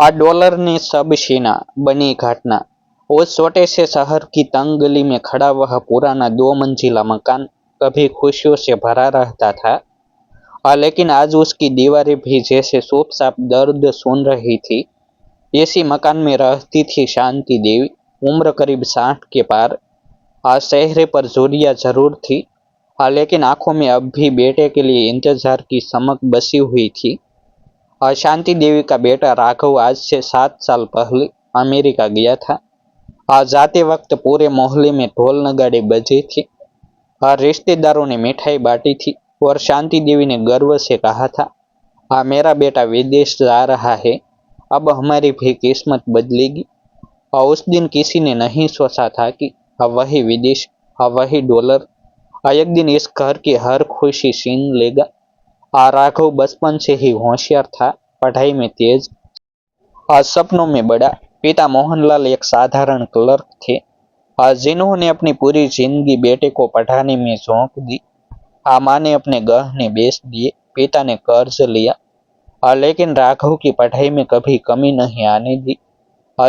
Dollar ने सब छीना, बनी घटना। उस छोटे से शहर की तंग गली में खड़ा वह पुराना 2 मंजिला मकान कभी खुशियों से भरा रहता था, लेकिन आज उसकी दीवारें भी जैसे चुपचाप दर्द सुन रही थी। इसी मकान में रहती थी शांति देवी, उम्र करीब 60 के पार। आज चेहरे पर झुर्रियां जरूर थी, लेकिन आंखों में अब भी बेटे के लिए इंतजार की चमक बसी हुई थी। शांति देवी का बेटा राघव आज से 7 साल पहले अमेरिका गया था। आज जाते वक्त पूरे मोहल्ले में ढोल नगाड़े बजे थे, रिश्तेदारों ने मिठाई बांटी थी और शांति देवी ने गर्व से कहा था, हाँ मेरा बेटा विदेश जा रहा है, अब हमारी भी किस्मत बदलेगी। और उस दिन किसी ने नहीं सोचा था कि वही विदेश, वही डॉलर एक दिन इस घर की हर खुशी छीन लेगा। राघव बचपन से ही होशियार था, पढ़ाई में तेज, सपनों में बड़ा। पिता मोहनलाल एक साधारण क्लर्क थे, जिन्होंने अपनी पूरी जिंदगी बेटे को पढ़ाने में झोंक दी। माँ ने अपने गहने बेच दिए, पिता ने कर्ज लिया, लेकिन राघव की पढ़ाई में कभी कमी नहीं आने दी।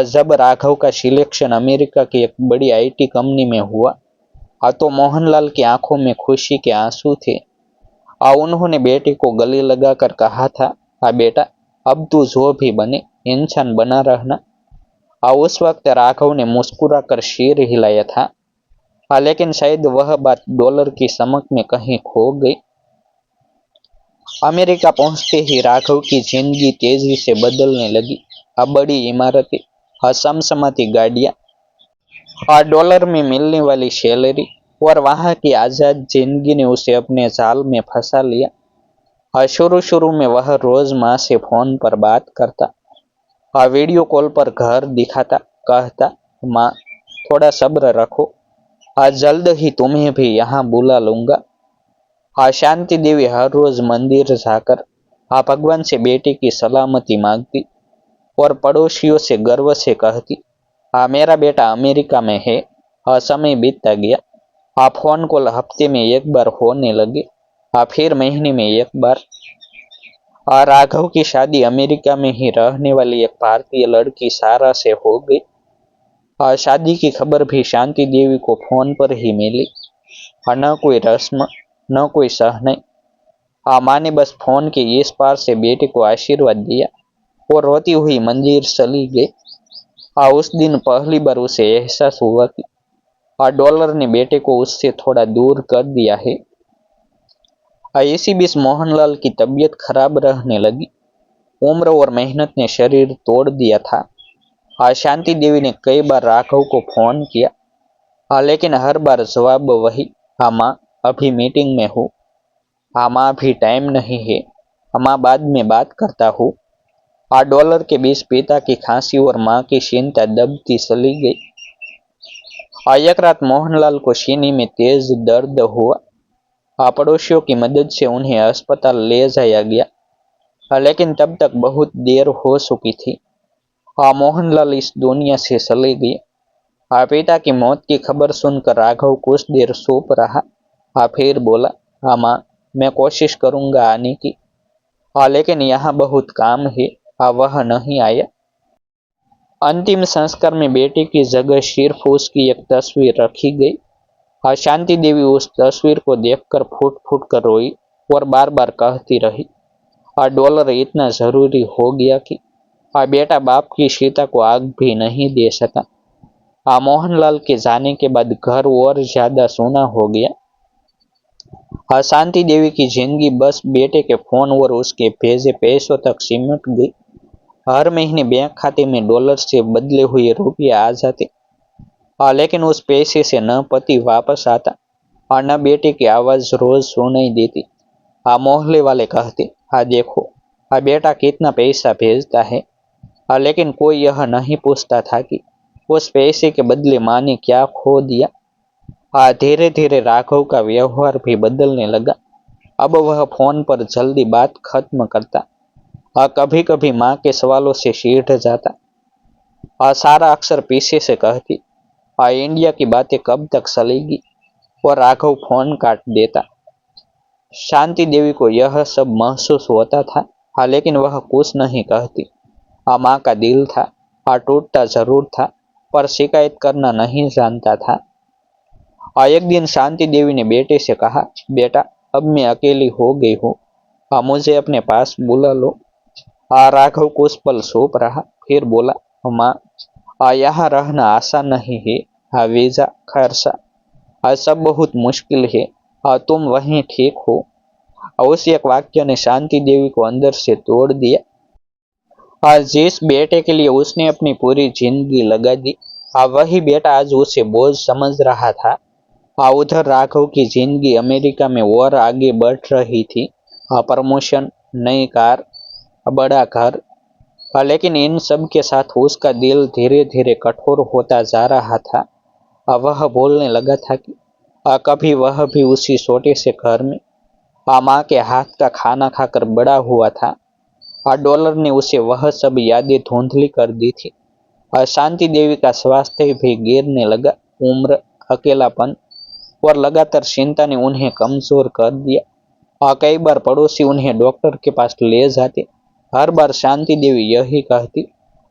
जब राघव का सिलेक्शन अमेरिका की एक बड़ी आईटी कंपनी में हुआ, तो मोहनलाल की आंखों में खुशी के आंसू थे। उन्होंने बेटे को गले लगाकर कहा था, बेटा अब तू जो भी बने इंसान बना रहना। उस वक्त राघव ने मुस्कुराकर सिर हिलाया था, लेकिन शायद वह बात डॉलर की चमक में कहीं खो गई। अमेरिका पहुंचते ही राघव की जिंदगी तेजी से बदलने लगी। बड़ी इमारतें, समसमाती गाड़ियां, डॉलर में मिलने वाली सैलरी और वहां की आजाद जिंदगी ने उसे अपने जाल में फंसा लिया। शुरू शुरू में वह रोज माँ से फोन पर बात करता, वीडियो कॉल पर घर दिखाता, कहता, माँ थोड़ा सब्र रखो, आज जल्द ही तुम्हें भी यहाँ बुला लूंगा। शांति देवी हर रोज मंदिर जाकर भगवान से बेटे की सलामती मांगती और पड़ोसियों से गर्व से कहती, मेरा बेटा अमेरिका में है। समय बीतता गया, फोन कॉल हफ्ते में एक बार होने लगे, फिर महीने में एक बार। राघव की शादी अमेरिका में ही रहने वाली एक भारतीय लड़की सारा से हो गई। शादी की खबर भी शांति देवी को फोन पर ही मिली। न कोई रस्म, न कोई सहनाई। माँ ने बस फोन के इस पार से बेटे को आशीर्वाद दिया और रोती हुई मंदिर चली गई। उस दिन पहली बार उसे एहसास हुआ कि डॉलर ने बेटे को उससे थोड़ा दूर कर दिया है। इसी बीच मोहनलाल की तबीयत खराब रहने लगी। उम्र और मेहनत ने शरीर तोड़ दिया था। शांति देवी ने कई बार राघव को फोन किया, लेकिन हर बार जवाब वही, हाँ माँ अभी मीटिंग में हूँ, हाँ माँ अभी टाइम नहीं है, माँ बाद में बात करता हूँ। डॉलर के बीच पिता की खांसी और माँ की चिंता दबती चली गई। एक रात मोहनलाल को सीने में तेज दर्द हुआ। पड़ोसियों की मदद से उन्हें अस्पताल ले जाया गया, लेकिन तब तक बहुत देर हो चुकी थी। मोहनलाल इस दुनिया से चले गए। पिता की मौत की खबर सुनकर राघव कुछ देर चुप रहा, फिर बोला, हाँ माँ मैं कोशिश करूंगा आने की, लेकिन यहाँ बहुत काम है। वह नहीं आया। अंतिम संस्कार में बेटे की जगह सिर्फ उसकी एक तस्वीर रखी गई। शांति देवी उस तस्वीर को देखकर फूट फूट कर रोई और बार बार कहती रही, डॉलर इतना जरूरी हो गया कि बेटा बाप की सीता को आग भी नहीं दे सका। मोहनलाल के जाने के बाद घर और ज्यादा सूना हो गया। शांति देवी की जिंदगी बस बेटे के फोन और उसके भेजे पैसों तक सिमट गई। हर महीने बैंक खाते में डॉलर से बदले हुए रुपये आ जाते, लेकिन उस पैसे से न पति वापस आता और न बेटे की आवाज रोज सुनाई देती। मोहल्ले वाले कहते, देखो बेटा कितना पैसा भेजता है, लेकिन कोई यह नहीं पूछता था कि उस पैसे के बदले माँ ने क्या खो दिया। धीरे धीरे राघव का व्यवहार भी बदलने लगा। अब वह फोन पर जल्दी बात खत्म करता, कभी कभी माँ के सवालों से चिढ़ जाता। सारा अक्सर पीछे से कहती, इंडिया की बातें कब तक चलेगी, और राघव फोन काट देता। शांति देवी को यह सब महसूस होता था, लेकिन वह कुछ नहीं कहती। माँ का दिल था, टूटता जरूर था, पर शिकायत करना नहीं जानता था। एक दिन शांति देवी ने बेटे से कहा, बेटा अब मैं अकेली हो गई हूँ, मुझे अपने पास बुला लो। राघव कुछ पल चुप रहा, फिर बोला, माँ यहाँ रहना आसान नहीं है। वीजा खर्चा सब बहुत मुश्किल है। तुम वहीं ठीक हो। उस एक वाक्य ने शांति देवी को अंदर से तोड़ दिया। जिस बेटे के लिए उसने अपनी पूरी जिंदगी लगा दी, वही बेटा आज उसे बोझ समझ रहा था। उधर राघव की जिंदगी अमेरिका में और आगे बढ़ रही थी। प्रमोशन, नई कार, बड़ा घर, लेकिन इन सब के साथ उसका दिल धीरे धीरे कठोर होता जा रहा था। वह बोलने लगा था कि कभी वह भी उसी छोटे से घर में माँ के हाथ का खाना खाकर बड़ा हुआ था। डॉलर ने उसे वह सब यादें धुंधली कर दी थी। शांति देवी का स्वास्थ्य भी गिरने लगा। उम्र, अकेलापन और लगातार चिंता ने उन्हें कमजोर कर दिया। कई बार पड़ोसी उन्हें डॉक्टर के पास ले जाते। हर बार शांति देवी यही कहती,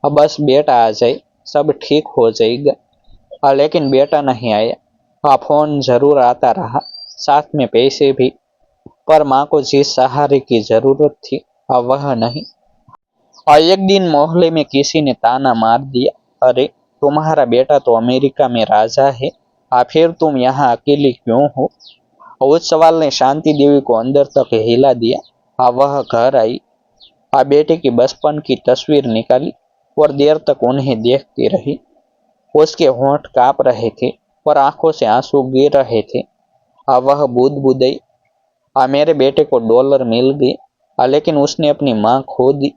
अब बस बेटा आ जाए, सब ठीक हो जाएगा। लेकिन बेटा नहीं आया। फोन जरूर आता रहा, साथ में पैसे भी, पर माँ को जिस सहारे की जरूरत थी वह नहीं। एक दिन मोहल्ले में किसी ने ताना मार दिया, अरे तुम्हारा बेटा तो अमेरिका में राजा है, फिर तुम यहाँ अकेली क्यों हो। उस सवाल ने शांति देवी को अंदर तक हिला दिया। वह घर आई, बेटे की बचपन की तस्वीर निकाली और देर तक उन्हें देखती रही। उसके होंठ कांप रहे थे और आंखों से आंसू गिर रहे थे। वह बुदबुदाई, मेरे बेटे को डॉलर मिल गई, लेकिन उसने अपनी माँ खो दी।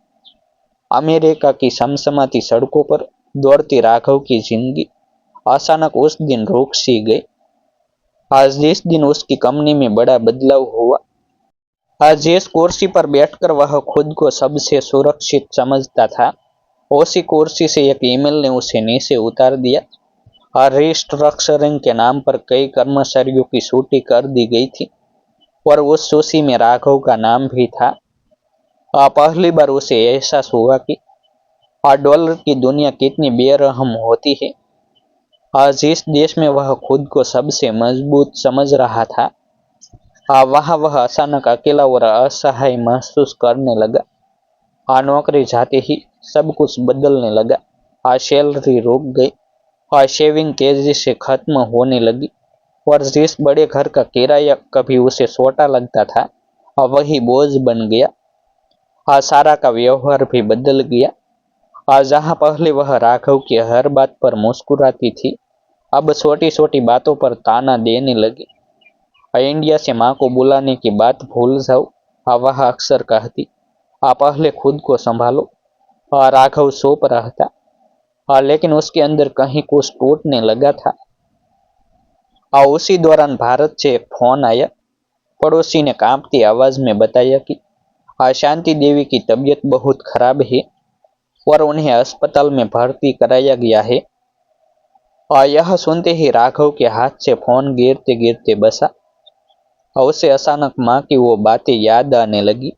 अमेरिका की समसमाती सड़कों पर दौड़ती राघव की जिंदगी अचानक उस दिन रुक सी गई। आज जिस दिन उसकी कंपनी में बड़ा बदलाव हुआ, आज जिस कुर्सी पर बैठकर वह खुद को सबसे सुरक्षित समझता था, उसी कुर्सी से एक ईमेल ने उसे नीचे उतार दिया। रिस्ट्रक्चरिंग के नाम पर कई कर्मचारियों की छुट्टी कर दी गई थी और उस सूची में राघव का नाम भी था। पहली बार उसे एहसास हुआ कि डॉलर की दुनिया कितनी बेरहम होती है। आज जिस देश में वह खुद को सबसे मजबूत समझ रहा था, वहां वह अचानक अकेला और असहाय महसूस करने लगा। नौकरी जाते ही सब कुछ बदलने लगा। सैलरी रुक गई, शेविंग तेजी से खत्म होने लगी और जिस बड़े घर का किराया कभी उसे छोटा लगता था, वही बोझ बन गया। सारा का व्यवहार भी बदल गया। जहां पहले वह राघव की हर बात पर मुस्कुराती थी, अब छोटी छोटी बातों पर ताना देने लगी। इंडिया से माँ को बुलाने की बात भूल जाओ, वह अक्सर कहती, पहले खुद को संभालो। राघव चुप रहता, लेकिन उसके अंदर कहीं कुछ टूटने लगा था। उसी दौरान भारत से एक फोन आया। पड़ोसी ने कांपती आवाज में बताया कि शांति देवी की तबीयत बहुत खराब है और उन्हें अस्पताल में भर्ती कराया गया है। यह सुनते ही राघव के हाथ से फोन गिरते गिरते बसा। उसे अचानक माँ की वो बातें याद आने लगी,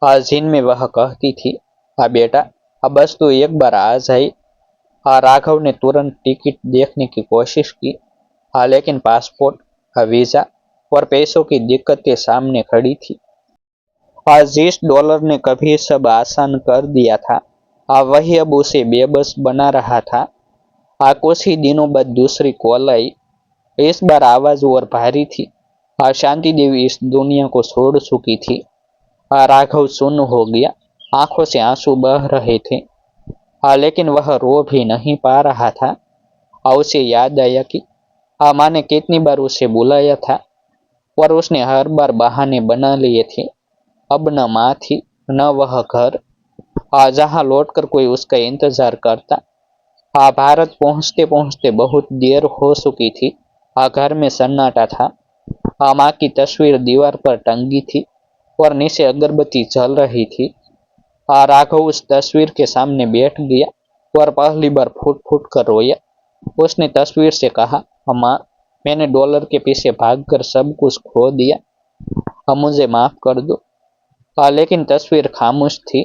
जिनमें वह कहती थी, बेटा अब बस तू एक बार आ जाए। राघव ने तुरंत टिकट देखने की कोशिश की, लेकिन पासपोर्ट, वीजा और पैसों की दिक्कतें सामने खड़ी थी। जिस डॉलर ने कभी सब आसान कर दिया था, वही अब उसे बेबस बना रहा था। कुछ ही दिनों बाद दूसरी कॉल आई। इस बार आवाज और भारी थी। शांति देवी इस दुनिया को छोड़ चुकी थी। राघव सुन्न हो गया, आंखों से आंसू बह रहे थे, लेकिन वह रो भी नहीं पा रहा था। उसे याद आया कि माँ ने कितनी बार उसे बुलाया था और उसने हर बार बहाने बना लिए थे। अब न माँ थी, न वह घर जहाँ लौटकर कोई उसका इंतजार करता। भारत पहुंचते पहुंचते बहुत देर हो चुकी थी। घर में सन्नाटा था। माँ की तस्वीर दीवार पर टंगी थी और नीचे अगरबत्ती जल रही थी। राघव उस तस्वीर के सामने बैठ गया और पहली बार फूट फूट कर रोया। उसने तस्वीर से कहा, माँ मैंने डॉलर के पीछे भागकर सब कुछ खो दिया, अब मुझे माफ कर दो। लेकिन तस्वीर खामोश थी।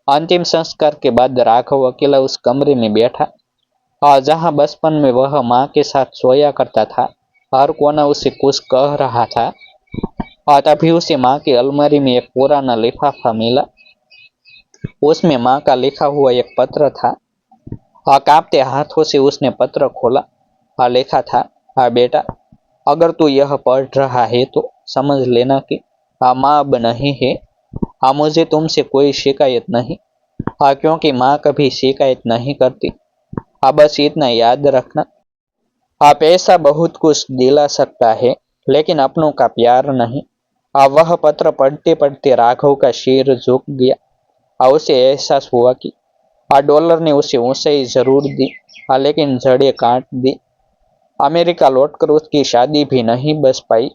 अंतिम संस्कार के बाद राघव अकेला उस कमरे में बैठा, जहाँ बचपन में वह माँ के साथ सोया करता था। हर कोना उसे कुछ कह रहा था। और तभी उसे माँ की अलमारी में एक पुराना लिफाफा मिला। उसमें माँ का लिखा हुआ एक पत्र था। कांपते हाथों से उसने पत्र खोला। लिखा था, बेटा, अगर तू यह पढ़ रहा है तो समझ लेना कि माँ अब नहीं है। मुझे तुमसे कोई शिकायत नहीं, क्योंकि माँ कभी शिकायत नहीं करती। बस इतना याद रखना, पैसा बहुत कुछ दिला सकता है, लेकिन अपनों का प्यार नहीं। वह पत्र पढ़ते पढ़ते राघव का सिर झुक गया। उसे एहसास हुआ कि डॉलर ने उसे ऊंचाई जरूर दी, लेकिन जड़ें काट दी। अमेरिका लौटकर उसकी शादी भी नहीं बच पाई।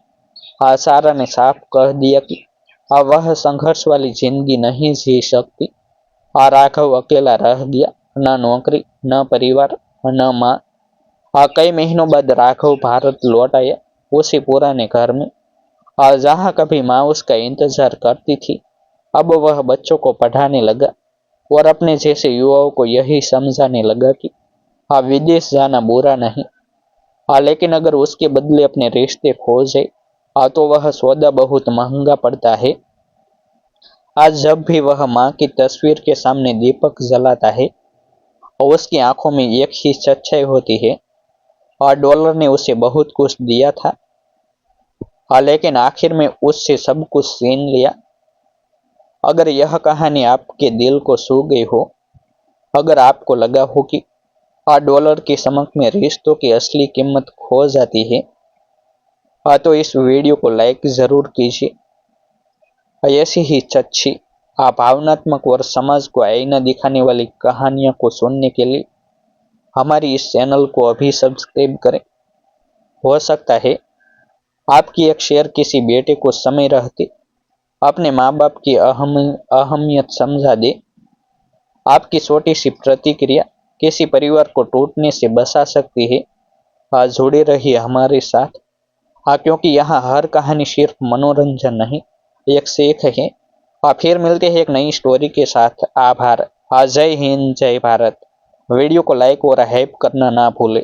सारा ने साफ कह दिया कि वह संघर्ष वाली जिंदगी नहीं जी सकती। राघव अकेला रह गया, न नौकरी, न परिवार, न माँ। कई महीनों बाद राघव भारत लौट आया, उसी पुराने घर में, जहाँ कभी माँ उसका इंतजार करती थी। अब वह बच्चों को पढ़ाने लगा और अपने जैसे युवाओं को यही समझाने लगा कि विदेश जाना बुरा नहीं, लेकिन अगर उसके बदले अपने रिश्ते खो जाए तो वह सौदा बहुत महंगा पड़ता है। आज जब भी वह माँ की तस्वीर के सामने दीपक जलाता है और उसकी आंखों में एक ही सच्चाई होती है, और डॉलर ने उसे बहुत कुछ दिया था, लेकिन आखिर में उससे सब कुछ छीन लिया। अगर यह कहानी आपके दिल को छू गई हो, अगर आपको लगा हो कि डॉलर के समक्ष में रिश्तों की असली कीमत खो जाती है, तो इस वीडियो को लाइक जरूर कीजिए। ऐसी ही सच्ची, भावनात्मक और समाज को आईना दिखाने वाली कहानियों को सुनने के लिए हमारी इस चैनल को अभी सब्सक्राइब करें। हो सकता है आपकी एक शेयर किसी बेटे को समय रहते अपने माँ बाप की अहमियत समझा दे। आपकी छोटी सी प्रतिक्रिया किसी परिवार को टूटने से बचा सकती है। जुड़े रहिए हमारे साथ, क्योंकि यहाँ हर कहानी सिर्फ मनोरंजन नहीं, एक सीख है। फिर मिलते हैं एक नई स्टोरी के साथ। आभार। जय हिंद, जय भारत। वीडियो को लाइक और हाइप करना ना भूले।